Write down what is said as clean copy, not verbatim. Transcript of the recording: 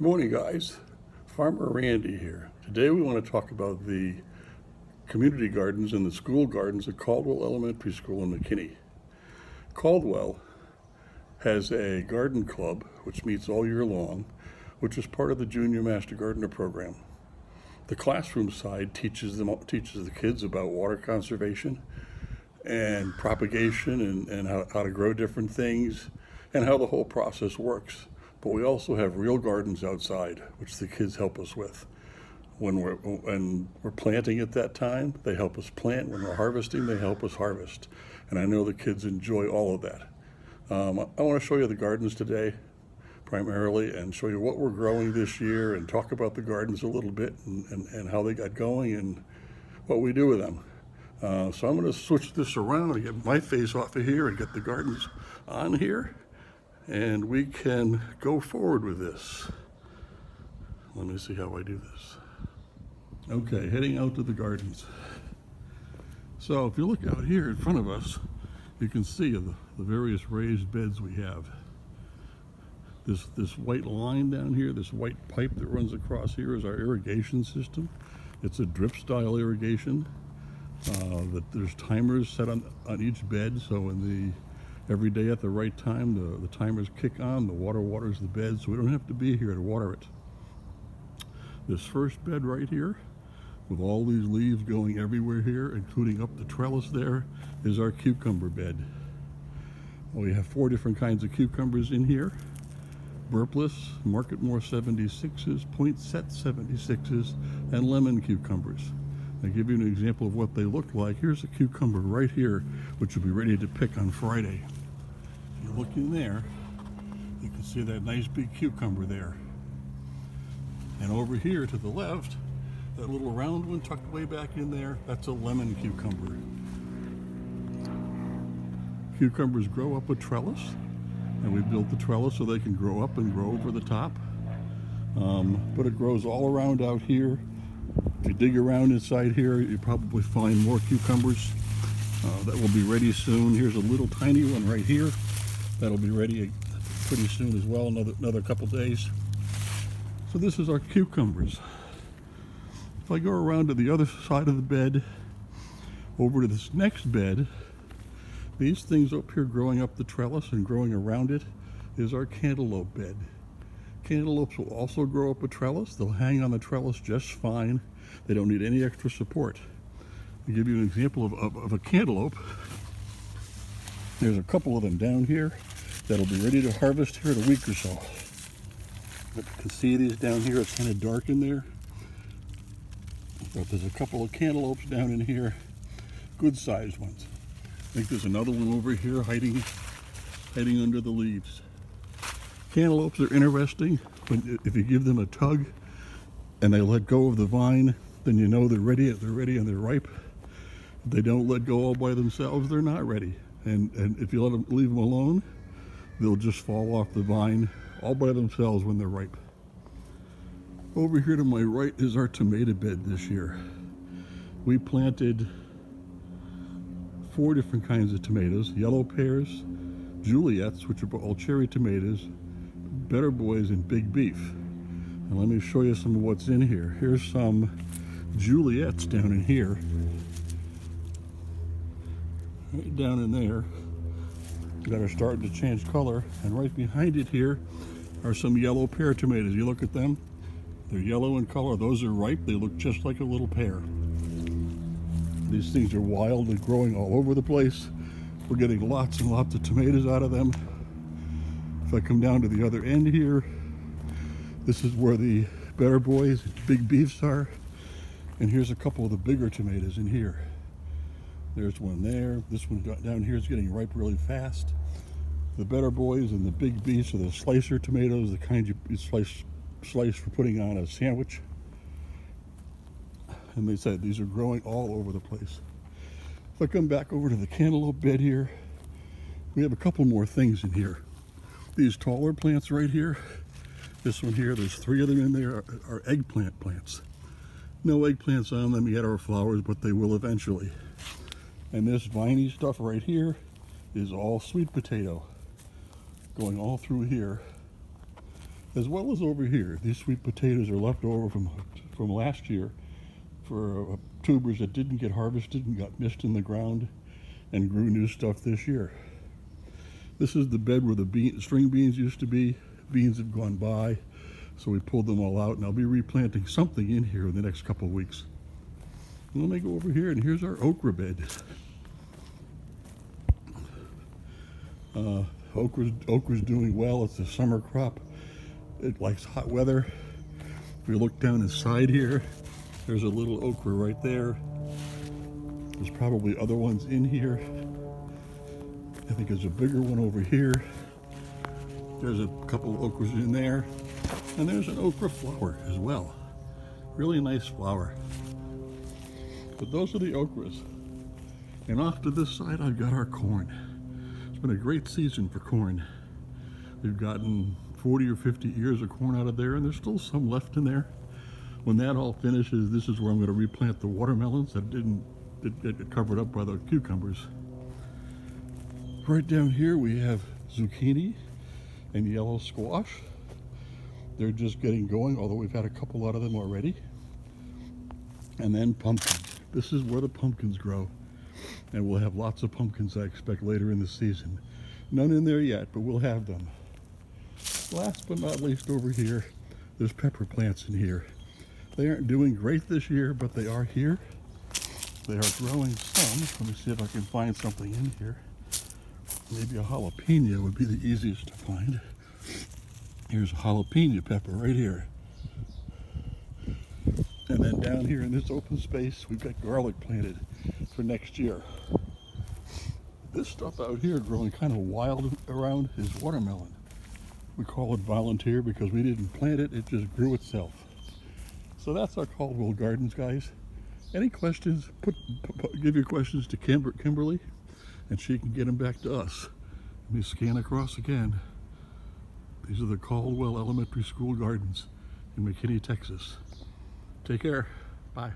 Good morning, guys. Farmer Randy here. Today we want to talk about the community gardens and the school gardens at Caldwell Elementary School in McKinney. Caldwell has a garden club which meets all year long, which is part of the Junior Master Gardener program. The classroom side teaches the kids about water conservation and propagation and how to grow different things and how the whole process works. But we also have real gardens outside, which the kids help us with. When we're planting at that time, they help us plant. When we're harvesting, they help us harvest. And I know the kids enjoy all of that. I want to show you the gardens today, primarily, and show you what we're growing this year and talk about the gardens a little bit and how they got going and what we do with them. So I'm going to switch this around and get my face off of here and get the gardens on here. And we can go forward with this. Let me see how I do this. Okay, heading out to the gardens. So if you look out here in front of us, you can see the various raised beds we have. This white line down here, this white pipe that runs across here is our irrigation system. It's a drip style irrigation. There's timers set on each bed, so every day at the right time, the timers kick on, the water waters the bed, so we don't have to be here to water it. This first bed right here, with all these leaves going everywhere here, including up the trellis there, is our cucumber bed. We have 4 different kinds of cucumbers in here. Burpless, Marketmore 76s, Poinsett 76s, and lemon cucumbers. I'll give you an example of what they look like. Here's a cucumber right here, which will be ready to pick on Friday. You look in there, you can see that nice big cucumber there. And over here to the left, that little round one tucked way back in there, that's a lemon cucumber. Cucumbers grow up a trellis, and we built the trellis so they can grow up and grow over the top. But it grows all around out here. If you dig around inside here, you probably find more cucumbers that will be ready soon. Here's a little tiny one right here that'll be ready pretty soon as well, another couple days. So this is our cucumbers. If I go around to the other side of the bed, over to this next bed, these things up here growing up the trellis and growing around it is our cantaloupe bed. Cantaloupes will also grow up a trellis. They'll hang on the trellis just fine. They don't need any extra support. To give you an example of a cantaloupe, there's a couple of them down here that'll be ready to harvest here in a week or so. But you can see these down here. It's kind of dark in there. But there's a couple of cantaloupes down in here, good sized ones. I think there's another one over here hiding under the leaves. Cantaloupes are interesting. If you give them a tug and they let go of the vine, then you know they're ready and they're ripe. If they don't let go all by themselves, they're not ready. And if you leave them alone, they'll just fall off the vine all by themselves when they're ripe. Over here to my right is our tomato bed this year. We planted 4 different kinds of tomatoes: yellow pears, Juliets, which are all cherry tomatoes, Better Boys, and Big Beef. And let me show you some of what's in here. Here's some Juliets down in here. Right down in there. That are starting to change color. And right behind it here are some yellow pear tomatoes. You look at them, they're yellow in color. Those are ripe. They look just like a little pear. These things are wild and growing all over the place. We're getting lots and lots of tomatoes out of them. If I come down to the other end here, this is where the Better Boys and Big Beefs are. And here's a couple of the bigger tomatoes in here. There's one there. This one down here is getting ripe really fast. The Better Boys and the Big Beefs are the slicer tomatoes, the kind you slice for putting on a sandwich. And they said these are growing all over the place. If I come back over to the cantaloupe bed here, we have a couple more things in here. These taller plants right here, this one here, there's 3 of them in there, are eggplant plants. No eggplants on them yet or flowers, but they will eventually. And this viney stuff right here is all sweet potato, going all through here. as well as over here. These sweet potatoes are left over from last year for tubers that didn't get harvested and got missed in the ground and grew new stuff this year. This is the bed where the string beans used to be. Beans have gone by, so we pulled them all out, and I'll be replanting something in here in the next couple of weeks. And let me go over here, and here's our okra bed. Okra's doing well. It's a summer crop. It likes hot weather. If you look down inside here, there's a little okra right there. There's probably other ones in here. I think there's a bigger one over here. There's a couple of okras in there. And there's an okra flower as well. Really nice flower. But those are the okras. And off to this side, I've got our corn. It's been a great season for corn. We've gotten 40 or 50 ears of corn out of there, and there's still some left in there. When that all finishes, this is where I'm going to replant the watermelons that didn't get covered up by the cucumbers. Right down here we have zucchini and yellow squash. They're just getting going, although we've had a couple out of them already. And then pumpkins. This is where the pumpkins grow. And we'll have lots of pumpkins, I expect, later in the season. None in there yet, but we'll have them. Last but not least, over here, there's pepper plants in here. They aren't doing great this year, but they are here. They are growing some. Let me see if I can find something in here. Maybe a jalapeno would be the easiest to find. Here's a jalapeno pepper right here. And then down here in this open space, we've got garlic planted for next year. This stuff out here growing kind of wild around is watermelon. We call it volunteer because we didn't plant it, it just grew itself. So that's our Caldwell Gardens, guys. Any questions, give your questions to Kimberly, and she can get them back to us. Let me scan across again. These are the Caldwell Elementary School Gardens in McKinney, Texas. Take care. Bye.